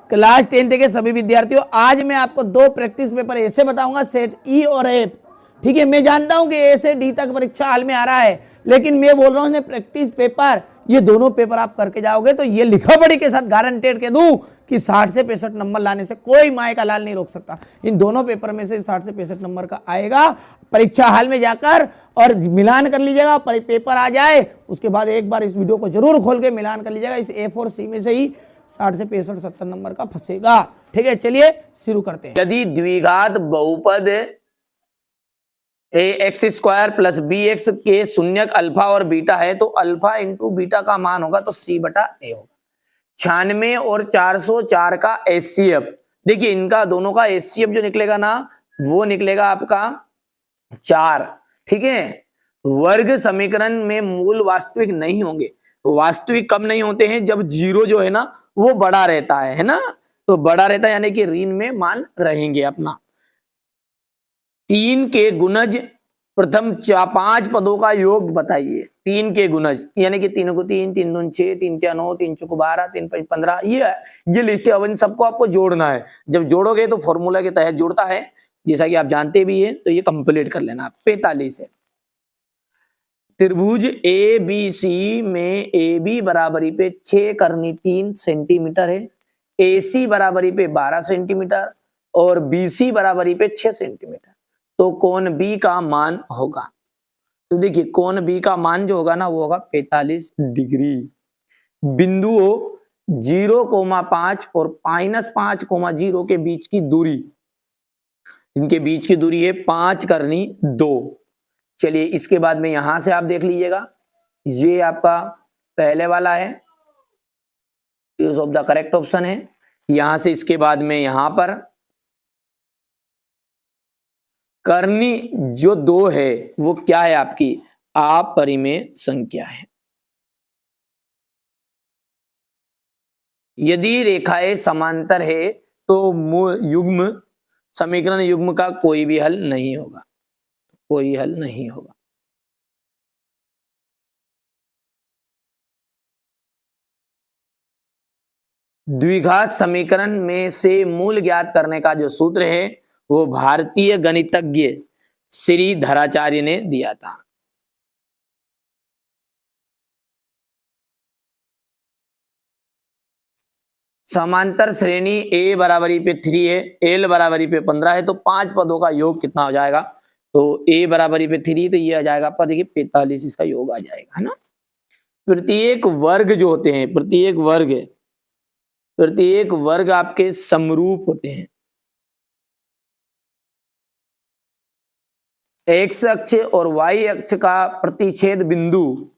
Class 10 के सभी विद्यार्थियों, आज मैं आपको दो प्रैक्टिस पेपर ऐसे बताऊंगा, सेट ई और एफ। ठीक है, मैं जानता हूं कि ए से डी तक परीक्षा हाल में आ रहा है, लेकिन मैं बोल रहा हूं प्रैक्टिस पेपर, ये दोनों पेपर आप करके जाओगे तो ये लिखा पढ़ी के साथ गारंटेड कह दूं कि 60 से 65 नंबर लाने से कोई माए का लाल नहीं रोक सकता। इन दोनों पेपर में से 60 से 65 नंबर का आएगा। परीक्षा हाल में जाकर और मिलान कर लीजिएगा, पेपर आ जाए उसके बाद एक बार इस वीडियो को जरूर खोल के मिलान कर लीजिएगा। इस ए और सी में से ही 60 से 65 70 नंबर का फंसेगा। ठीक है, चलिए शुरू करते हैं। यदि द्विघात बहुपद A X square plus B X के शून्यक अल्फा और बीटा है तो अल्फा इंटू बीटा का मान होगा तो सी बटा ए होगा। 96 और 404 का एचसीएफ, देखिए इनका दोनों का एचसीएफ जो निकलेगा ना वो निकलेगा आपका 4। ठीक है, वर्ग समीकरण में मूल वास्तविक नहीं होंगे। वास्तविक कब नहीं होते हैं? जब जीरो जो है ना वो बड़ा रहता है ना, तो बड़ा रहता है यानी कि ऋण में मान रहेंगे अपना। 3 के गुणज प्रथम 5 पदों का योग बताइए। 3 के गुणज यानी कि 3 को 3, 3 दूनी 6, 3 क्या 9, 3 चौको 12, 3 5 15, ये लिस्ट है। अब इन सबको आपको जोड़ना है। जब जोड़ोगे तो फॉर्मूला के तहत जुड़ता है, जैसा कि आप जानते भी हैं, तो ये कंप्लीट कर लेना। 45 है। त्रिभुज ए बी सी में ए बी बराबरी पे 6 करनी 3 सेंटीमीटर है, ए सी बराबरी पे 12 सेंटीमीटर और बी सी बराबरी पे 6 सेंटीमीटर, तो कोण बी का मान होगा। तो देखिए कोण बी का मान जो होगा ना वो होगा 45 डिग्री। बिंदुओं 0,5 और -5,0 के बीच की दूरी, इनके बीच की दूरी है 5 करनी 2। चलिए इसके बाद में यहां से आप देख लीजिएगा, ये आपका पहले वाला है, use of the correct option है। यहां से इसके बाद में यहां पर करनी जो 2 है वो क्या है आपकी? अपरिमेय संख्या है। यदि रेखाएं समांतर है तो युग्म समीकरण युग्म का कोई भी हल नहीं होगा, कोई हल नहीं होगा। द्विघात समीकरण में से मूल ज्ञात करने का जो सूत्र है वो भारतीय गणितज्ञ श्री धराचार्य ने दिया था। समांतर श्रेणी ए बराबरी पे 3 है, एल बराबरी पे 15 है, तो 5 पदों का योग कितना हो जाएगा? तो ए बराबरी पे 3 तो ये आ जाएगा आपका, देखिए 45 इसका योग आ जाएगा, है ना। प्रत्येक वर्ग जो होते हैं, प्रत्येक वर्ग आपके समरूप होते हैं। एक्स अक्ष और वाई अक्ष का प्रतिच्छेद बिंदु,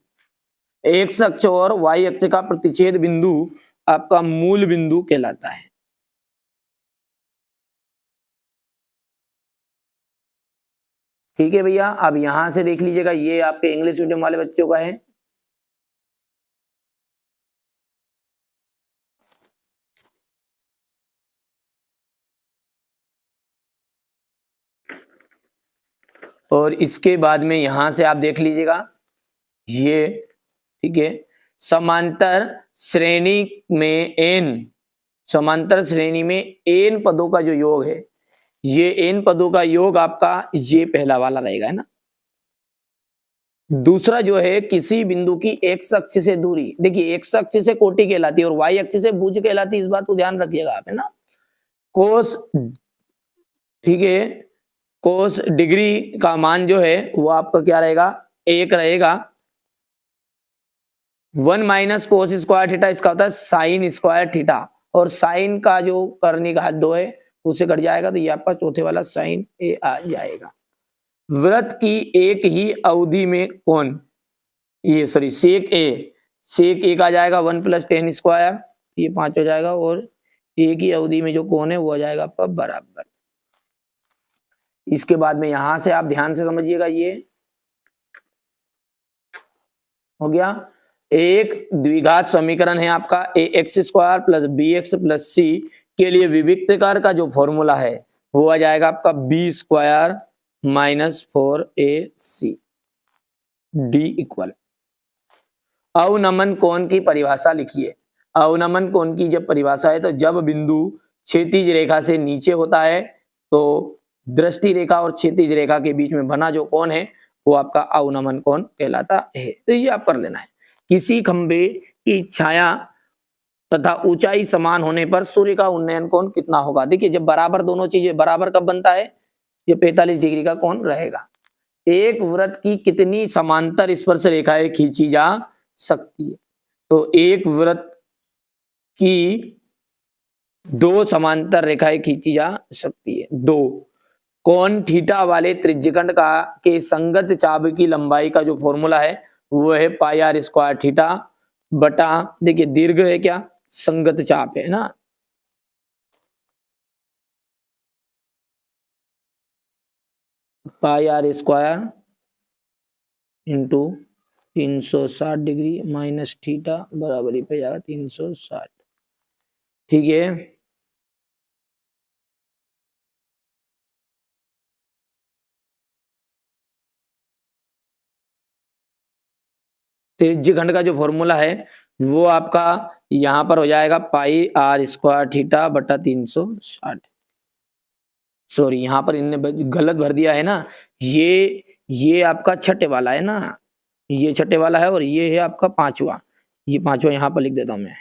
एक्स अक्ष और वाई अक्ष का प्रतिच्छेद बिंदु आपका मूल बिंदु कहलाता है। ठीक है भैया, अब यहां से देख लीजिएगा, ये आपके इंग्लिश मीडियम वाले बच्चों का है। और इसके बाद में यहां से आप देख लीजिएगा ये, ठीक है, समांतर श्रेणी में समांतर श्रेणी में n पदों का जो योग है, ये n पदों का योग आपका ये पहला वाला रहेगा, है ना। दूसरा जो है किसी बिंदु की x अक्ष से दूरी, देखिए x अक्ष से कोटि कहलाती है और y अक्ष से भुज कहलाती है, इस बात को ध्यान रखिएगा आप, है ना। कोस, ठीक है, कोस डिग्री का मान जो है वो आपका क्या रहेगा? 1 रहेगा। 1 माइनस कोस स्क्वायर थीटा इसका होता है साइन स्क्वायर थीटा, और साइन का जो करनी घात 2 है उससे कट जाएगा, तो ये आपका चौथे वाला साइन ए आ जाएगा। वृत्त की एक ही अवधि में कोण, ये सॉरी सेक ए का जाएगा 1 + tan स्क्वायर, ये 5 हो जाएगा, और एक ही अवधि में जो कोण है वो आ जाएगा आपका बराबर। इसके बाद में यहां से आप ध्यान से समझिएगा, ये हो गया। एक द्विघात समीकरण है आपका ax² + bx + c के लिए विविक्तकार का जो फॉर्मूला है वो आ जाएगा आपका b² - 4ac d = अवनमन कोण की परिभाषा लिखिए। अवनमन कोण की जब परिभाषा है तो जब बिंदु क्षैतिज रेखा से नीचे होता है तो दृष्टि रेखा और क्षैतिज रेखा के बीच में बना जो कोण है वो आपका अवनमन कोण कहलाता है। तो ये आप कर लेना है। किसी खंबे की छाया तथा ऊंचाई समान होने पर सूर्य का उन्नयन कोण कितना होगा। देखिए जब बराबर दोनों चीजें बराबर कब बनता है, ये 45 डिग्री का कोण रहेगा। एक वृत्त की कितनी समांतर स्पर्श रेखाएं खींची जा सकती है, तो एक वृत्त की 2 समांतर रेखाएं खींची जा सकती है। 2 कोण थीटा वाले त्रिज्यखंड का के संगत चाप की लंबाई का जो फॉर्मूला है वो है पाई आर स्क्वायर थीटा बटा, देखिए दीर्घ है क्या, संगत चाप है ना, pi R square into 360 degree minus theta बराबरी पे जाएगा 360। ठीक है, त्रिज्यखंड का जो फॉर्मूला है वो आपका यहां पर हो जाएगा पाई आर स्क्वायर थीटा बटा 360। सॉरी यहां पर इनने गलत भर दिया है ना, ये आपका छठे वाला है ना, ये छठे वाला है और ये है आपका पांचवा, ये पांचवा यहां पर लिख देता हूं मैं,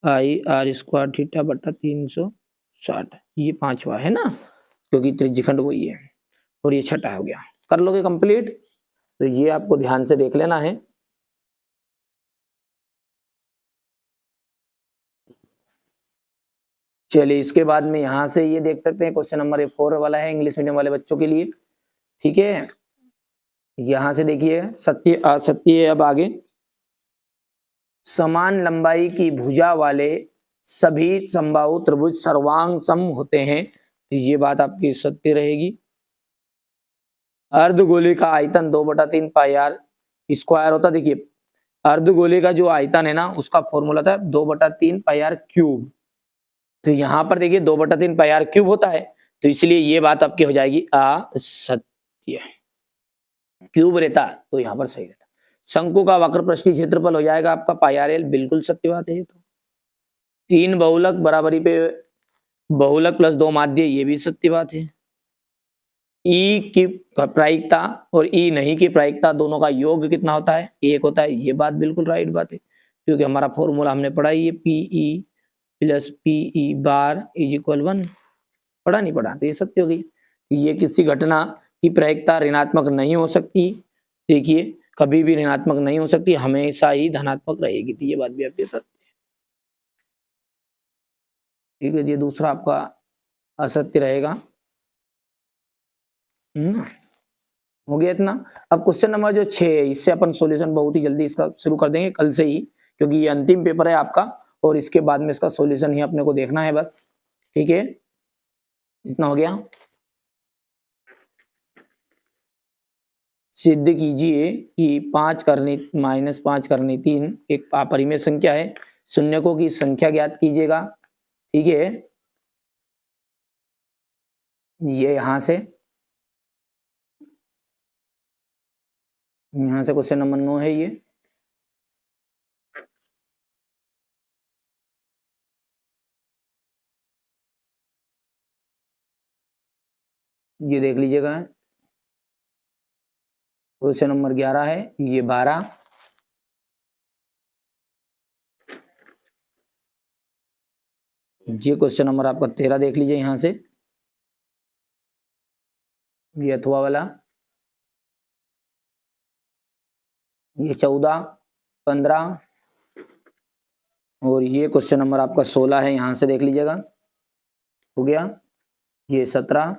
पाई आर स्क्वायर थीटा बटा 360, ये पांचवा है ना क्योंकि त्रिज्यखंड वही है, और ये छठा हो गया। कर लोगे कंप्लीट, तो ये आपको ध्यान से देख लेना है। चलिए इसके बाद में यहां से ये देख सकते हैं क्वेश्चन नंबर 4 वाला है इंग्लिश मीडियम वाले बच्चों के लिए। ठीक है, यहां से देखिए सत्य असत्य है। अब आगे, समान लंबाई की भुजा वाले सभी समबाहु त्रिभुज सर्वांग सम होते हैं, तो ये बात आपकी सत्य रहेगी। अर्धगोले का आयतन 2/3 पाई आर स्क्वायर होता, देखिए अर्धगोले का जो आयतन है ना उसका फॉर्मूला था 2/3 पाई आर क्यूब, तो यहां पर देखिए 2/3 पाई आर क्यूब होता है, तो इसलिए ये बात आपकी हो जाएगी असत्य। क्यूब रहता तो यहां पर सही रहता। शंकु का वक्र पृष्ठीय क्षेत्रफल हो जाएगा आपका पाई आर एल, बिल्कुल सत्य बात है ये तो। 3 बहुलक बराबरी पे बहुलक प्लस 2 माध्य, ये भी सत्य बात है। ई की प्रायिकता और ई नहीं की प्रायिकता दोनों का योग कितना होता है, 1 होता है, ये बात बिल्कुल राइट बात है क्योंकि हमारा फॉर्मूला हमने पढ़ा ही है P E plus P E bar is equal 1, पढ़ा नहीं पढ़ा, तो ये सत्य होगी। ये किसी घटना की प्रायिकता ऋणात्मक नहीं हो सकती, देखिए कभी भी ऋणात्मक नहीं हो सकती, हमेशा ही धनात्मक रहेगी, तो ये बात भी आपके सत्य है। ठीक है, ये दूसरा आपका असत्य रहेगा। हो गया इतना। अब क्वेश्चन नंबर जो 6 है, इससे अपन सॉल्यूशन बहुत ही जल्दी इसका शुरू कर देंगे कल से ही, क्योंकि ये अंतिम पेपर है आपका और इसके बाद में इसका सॉल्यूशन ही अपने को देखना है बस। ठीक है, इतना हो गया। सिद्ध कीजिए कि 5 करनी -5 करनी 3 एक अपरिमेय संख्या है, शून्यकों की संख्या ज्ञात कीजिएगा। ठीक है, ये यहां से क्वेश्चन नंबर 9 है ये देख लीजिएगा। क्वेश्चन नंबर 11 है, ये 12, ये क्वेश्चन नंबर आपका 13 देख लीजिए यहां से, ये अथवा वाला, ये 14, 15 और ये क्वेश्चन नंबर आपका 16 है, यहां से देख लीजिएगा। हो गया, ये 17,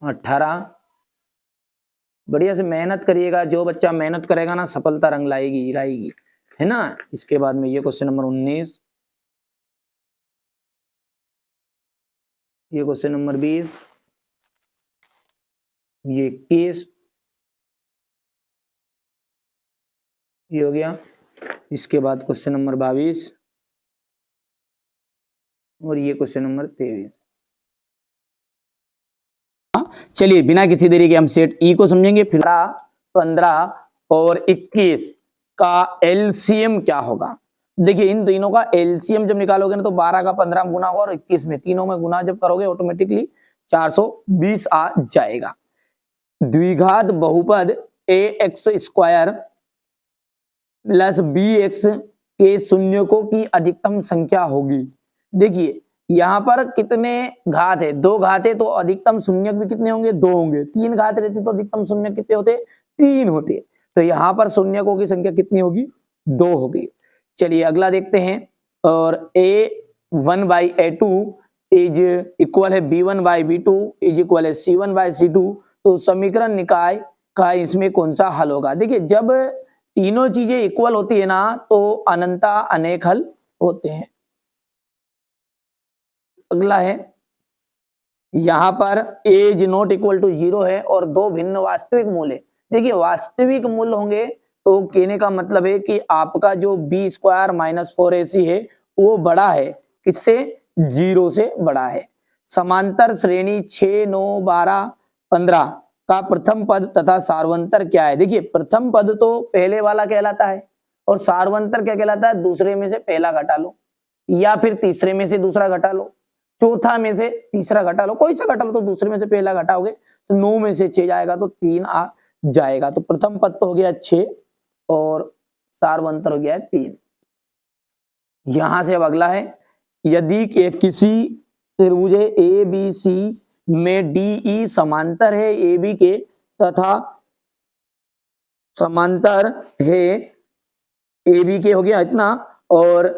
18। बढ़िया से मेहनत करिएगा, जो बच्चा मेहनत करेगा ना सफलता रंग लाएगी है ना। इसके बाद में ये क्वेश्चन नंबर 19, ये क्वेश्चन नंबर 20, ये 21, ये हो गया। इसके बाद क्वेश्चन नंबर 22 और ये क्वेश्चन नंबर 23। चलिए बिना किसी देरी के हम सेट ई को समझेंगे। फिर 15 और 21 का एलसीएम क्या होगा। देखिए इन तीनों का एलसीएम जब निकालोगे ना तो 12 का 15 गुना होगा और 21 में, तीनों में गुना जब करोगे ऑटोमेटिकली 420 आ जाएगा। द्विघात बहुपद ax स्क्वायर प्लस bx के शून्यकों की अधिकतम संख्या होगी। देखिए यहाँ पर कितने घात है, 2 घात है तो अधिकतम शून्यक भी कितने होंगे, 2 होंगे। 3 घात रहती तो अधिकतम शून्यक कितने होते, 3 होते। तो यहाँ पर शून्यकों की संख्या कितनी होगी, 2 होगी। चलिए अगला देखते हैं। और a1/a2 इज इक्वल है b1/b2 इज इक्वल है c1/c2। तो समीकरण निकाय का इसमें कौन सा हल होगा। देखिए जब तीनों चीजें इक्वल होती है ना तो अनंता अनेक हल होते हैं। अगला है, यहां पर a is not equal to 0 है और 2 भिन्न वास्तविक मूल है। देखिए वास्तविक मूल होंगे तो कहने का मतलब है कि आपका जो b² - 4ac है वो बड़ा है, किससे, 0 से बड़ा है। समांतर श्रेणी 6, 9, 12, 15 का प्रथम पद तथा सार्वंतर क्या है। देखिए प्रथम पद तो पहले वाला कहलाता है और सार्वंतर क्या कहलाता है, दूसरे में से पहला घटा लो या फिर तीसरे में से दूसरा घटा लो, चौथा में से तीसरा घटा लो, कोई सा घटा लो तो दूसरे में से पहला घटाओगे तो 9 में से 6 जाएगा तो 3 आ जाएगा। तो प्रथम पद तो हो गया 6 और सार्वंतर हो गया 3। यहां से अब अगला है, यदि किसी त्रिभुज ABC में DE समांतर है AB के तथा समांतर है AB के, हो गया इतना, और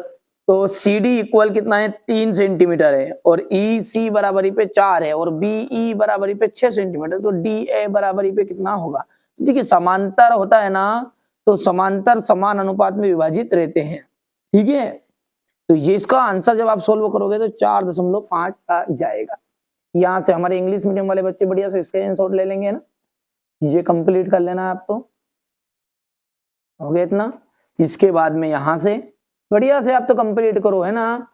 तो CD इक्वल कितना है, 3 सेंटीमीटर है और EC बराबरी पे 4 है और BE बराबरी पे 6 सेंटीमीटर। तो DA बराबरी पे कितना होगा। देखिए समांतर होता है ना तो समांतर समान अनुपात में विभाजित रहते हैं, ठीक है। तो ये इसका आंसर जब आप सोल्व करोगे तो 4.5 आ जाएगा। यहाँ से हमारे इंग्लिश मीडियम वाले बच्चे बढ़िया से स्क्रीनशॉट ले लेंगे ना, ये कंप्लीट कर लेना है आपको, हो गया इतना। इसके बाद में यहाँ से बढ़िया से आप तो कंप्लीट करो, है ना।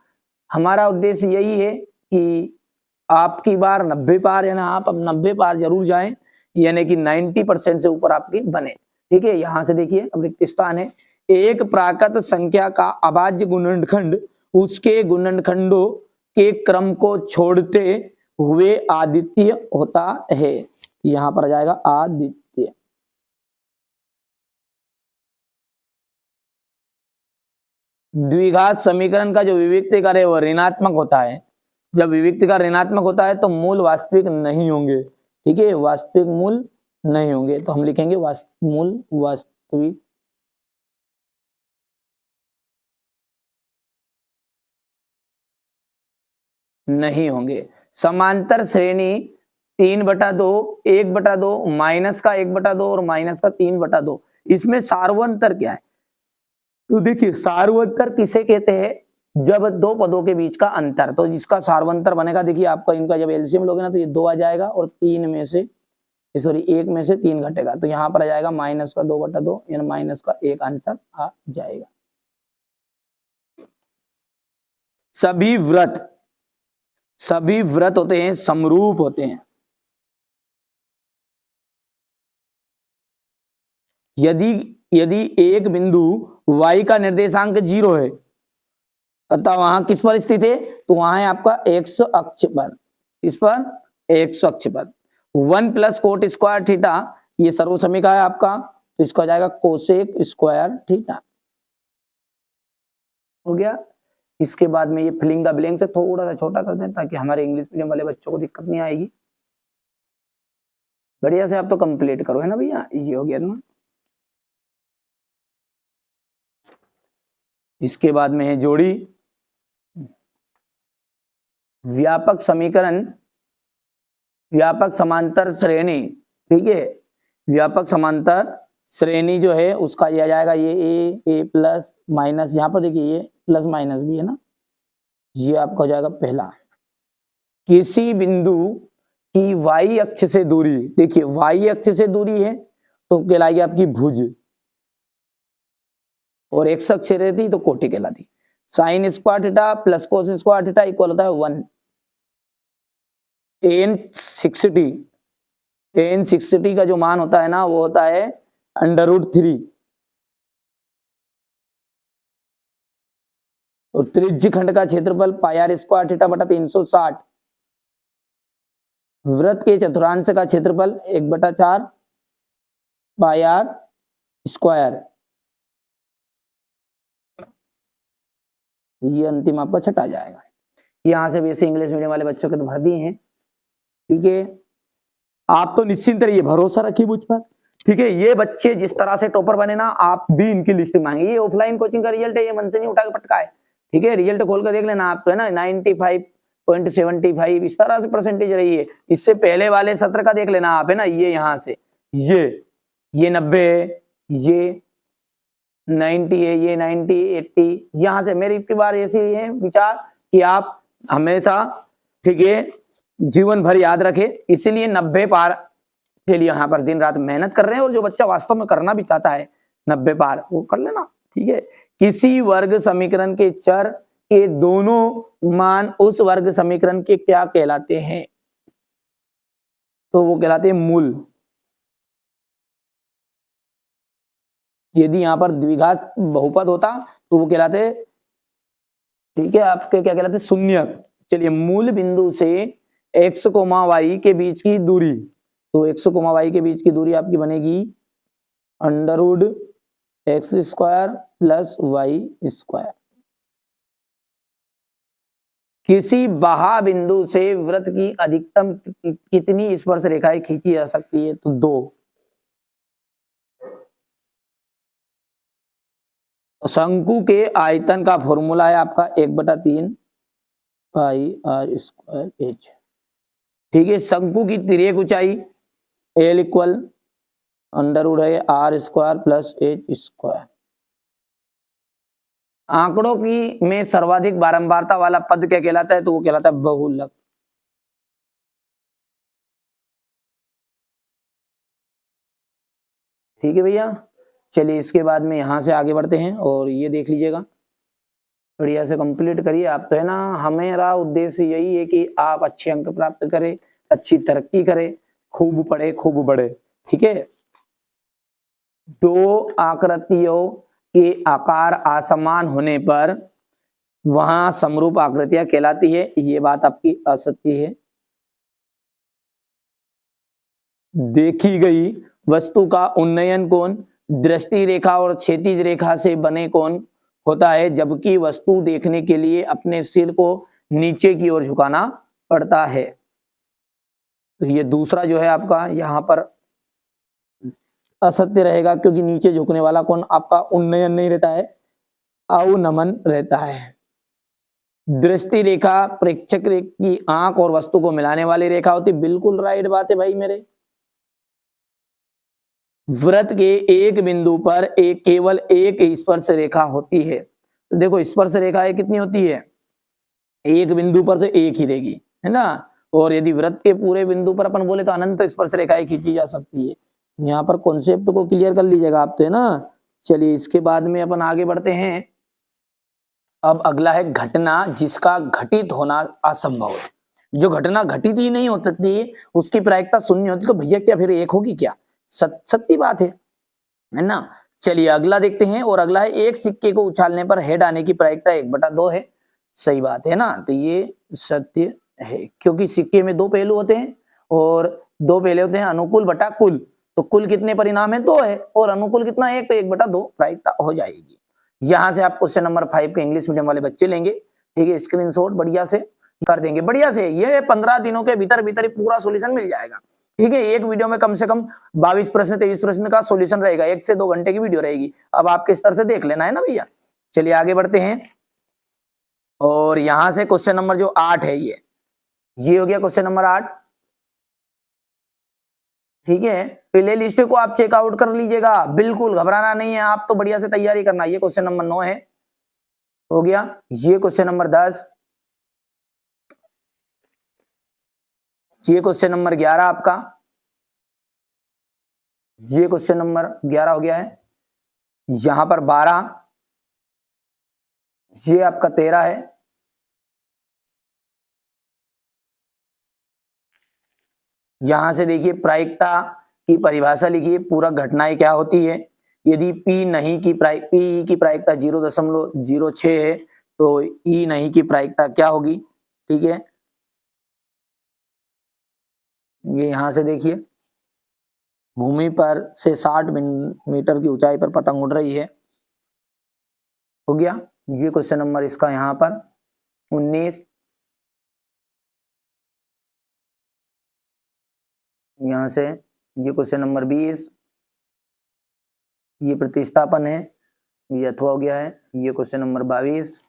हमारा उद्देश्य यही है कि आपकी बार 90 पार, है ना, आप अब 90 पार जरूर जाएं, यानी कि 90% से ऊपर आपकी बने, ठीक है। यहाँ से देखिए अब रिक्त स्थान है, एक प्राकृत संख्या का अभाज्य गुणनखंड उसके गुणनखंडों के क्रम को छोड़ते हुए आदित्य होता है। यहाँ पर आ जाएगा आदित्य। द्विघात समीकरण का जो विविक्तिकार है वो ऋणात्मक होता है। जब विविक्तिकार ऋणात्मक होता है तो मूल वास्तविक नहीं होंगे, ठीक है, वास्तविक मूल नहीं होंगे। तो हम लिखेंगे मूल वास्तविक नहीं होंगे। समांतर श्रेणी 3/2, 1/2, माइनस का 1/2 और माइनस का 3/2, इसमें सार्वंतर क्या है। तो देखिए सार्वंतर किसे कहते हैं, जब 2 पदों के बीच का अंतर, तो जिसका सार्वंतर बनेगा, देखिए आपका इनका जब एलसीएम लोगे ना तो ये 2 आ जाएगा और 3 में से, सॉरी 1 में से 3 घटेगा, तो यहाँ पर आ जाएगा माइनस का 2/2 यानी माइनस का 1 आंसर आ जाएगा। सभी व्रत होते हैं समरूप होते हैं। यदि एक बिंदु y का निर्देशांक 0 है अतः वहां किस पर स्थित है, तो वहां है आपका x अक्ष पर, इस पर x अक्ष पर। 1 + कोट स्क्वायर थीटा ये सर्वसमीका है आपका, तो इसका जाएगा कोसेक स्क्वायर थीटा, हो गया। इसके बाद में ये फिलिंग द ब्लैंक से थोड़ा सा छोटा कर दें ताकि हमारे इंग्लिश मीडियम वाले बच्चों को दिक्कत नहीं आएगी। बढ़िया से आप तो कंप्लीट करो, है ना भैया, ये हो गया ना। इसके बाद में है जोड़ी, व्यापक समीकरण, व्यापक समांतर श्रेणी, ठीक है, व्यापक समांतर श्रेणी जो है उसका यह जाएगा ये a प्लस माइनस, यहाँ पर देखिए ये प्लस माइनस भी है ना, ये आपका हो जाएगा पहला। किसी बिंदु की y अक्ष से दूरी, देखिए y अक्ष से दूरी है तो कहलाएगी आपकी भुज, और x अक्ष रहती तो कोटि कहलाती। Sine square theta plus cos square theta equal होता है 1। tan 60 का जो मान होता है ना वो होता है √3, और त्रिज्य खंड का क्षेत्रफल पाई आर स्क्वायर थीटा बटा 360। वृत्त के चतुर्थांश का क्षेत्रफल 1/4 पाई आर स्क्वायर। ये अंतिम आपका छठा जाएगा। यहां से वैसे इंग्लिश मीडियम वाले बच्चों के तो भर दिए हैं, ठीक है। आप तो निश्चिंत रहिए, भरोसा रखिए मुझ पर, ठीक है। ये बच्चे जिस तरह से टॉपर बने ना, आप भी इनकी लिस्ट में आएंगे। ये ऑफलाइन कोचिंग का रिजल्ट है, ये मन से नहीं उठा के पटका है, ठीक है। रिजल्ट खोल कर देख लेना आप, तो है ना 95.75 इस तरह से परसेंटेज रही है। इससे पहले वाले सत्र का देख लेना आप, है ना। ये यहाँ से ये 90 है, ये 90 है, ये 90 80। यहाँ से मेरी की बार ऐसी है विचार कि आप हमेशा, ठीक है, जीवन भर याद रखें। इसीलिए 90 पार के लिए यहाँ पर दिन रात मेहनत कर रहे हैं। और जो बच्चा वास्तव में करना भी चाहता है 90 पार, वो कर लेना, ठीक है। किसी वर्ग समीकरण के चर के दोनों मान उस वर्ग समीकरण के क्या कहलाते हैं? तो वो कहलाते हैं मूल। यदि यहाँ पर द्विघात बहुपद होता तो वो कहलाते, ठीक है, आपके क्या कहलाते? शून्यक। चलिए, मूल बिंदु से x, y के बीच की दूरी, तो x, y के बीच की दूरी आपकी बनेगी √x² प्लस y²। किसी बाह्य बिंदु से वृत्त की अधिकतम कितनी स्पर्श रेखाएं खींची जा सकती है? तो 2। शंकु के आयतन का फॉर्मूला है आपका 1/3 पाई आर स्क्वायर एच, ठीक है। शंकु की तिर्यक ऊंचाई L equal √r² plus h²। आंकड़ों की में सर्वाधिक बारंबारता वाला पद क्या कहलाता है? तो वो कहलाता है बहुलक। ठीक है भैया। चलिए, इसके बाद में यहां से आगे बढ़ते हैं और ये देख लीजिएगा, बढ़िया से कंप्लीट करिए आप, तो है ना। हमारा उद्देश्य यही है कि आप अच्छे अंक प्राप्त करें, अच्छी तरक्की करें, खूब पढ़े, खूब बढ़े, ठीक है। दो आकृतियों के आकार असमान होने पर वहां समरूप आकृतियां कहलाती है। ये बात आपकी असत्य है। देखी गई वस्तु का उन्नयन कोण दृष्टि रेखा और क्षैतिज रेखा से बने कोण होता है, जबकि वस्तु देखने के लिए अपने सिर को नीचे की ओर झुकाना पड़ता है। तो ये दूसरा जो है आपका यहाँ पर असत्य रहेगा, क्योंकि नीचे झुकने वाला कोण आपका उन्नयन नहीं रहता है, अवनमन रहता है। दृष्टि रेखा प्रेक्षक की आंख और वस्तु को मिलाने वाली रेखा होती। बिल्कुल राइट बात है भाई मेरे। वृत्त के एक बिंदु पर केवल एक स्पर्श रेखा होती है। तो देखो, स्पर्श रेखाएं कितनी होती है? एक बिंदु पर तो एक ही रहेगी, है ना। और यदि वृत्त के पूरे बिंदु पर अपन बोले तो अनंत स्पर्श रेखाएं खींची जा सकती है। यहाँ पर कॉन्सेप्ट को क्लियर कर लीजिएगा आप, तो है ना। चलिए, इसके बाद में अपन आगे बढ़ते हैं। अब अगला है घटना जिसका घटित होना असंभव है। जो घटना घटित ही नहीं हो सकती, उसकी प्रायिकता शून्य होती, तो भैया क्या फिर एक होगी क्या? सत्य बात है ना। चलिए, अगला देखते हैं। और अगला है, एक सिक्के को उछालने पर हेड आने की प्रायिकता 1/2 है। सही बात है ना। तो ये सत्य है, क्योंकि सिक्के में 2 पहलू होते हैं और 2 पहले होते हैं अनुकूल बटा कुल। तो कुल कितने परिणाम है? 2 है, और अनुकूल कितना? 1, तो 1/2 प्रायिकता हो जाएगी। यहां से आप क्वेश्चन नंबर 5 के इंग्लिश मीडियम वाले बच्चे लेंगे, ठीक है। स्क्रीनशॉट बढ़िया से कर देंगे, बढ़िया से। ये 15 दिनों के भीतर भीतर ही पूरा सोल्यूशन मिल जाएगा, ठीक है। एक वीडियो में कम से कम 22 प्रश्न 23 प्रश्न का सॉल्यूशन रहेगा। 1 से 2 घंटे की वीडियो रहेगी। अब आपके स्तर से देख लेना, है ना भैया। चलिए आगे बढ़ते हैं। और यहां से क्वेश्चन नंबर जो 8 है, ये हो गया क्वेश्चन नंबर 8, ठीक है। प्ले लिस्ट को आप चेकआउट कर लीजिएगा, बिल्कुल घबराना नहीं है, आप तो बढ़िया से तैयारी करना। ये क्वेश्चन नंबर 9 है, हो गया। ये क्वेश्चन नंबर 10, ये क्वेश्चन नंबर 11 आपका, ये क्वेश्चन नंबर 11 हो गया है। यहां पर 12, ये आपका 13 है। यहां से देखिए, प्रायिकता की परिभाषा लिखिए, पूरा घटनाएं क्या होती है। यदि P की प्रायिकता 0.06 है तो ई नहीं की प्रायिकता क्या होगी, ठीक है। ये यहां से देखिए, भूमि पर से 60 मीटर की ऊंचाई पर पतंग उड़ रही है, हो गया। ये क्वेश्चन नंबर इसका यहाँ पर 19। यहां से ये क्वेश्चन नंबर 20, ये प्रतिस्थापन है, ये अथवा हो गया है। ये क्वेश्चन नंबर 22,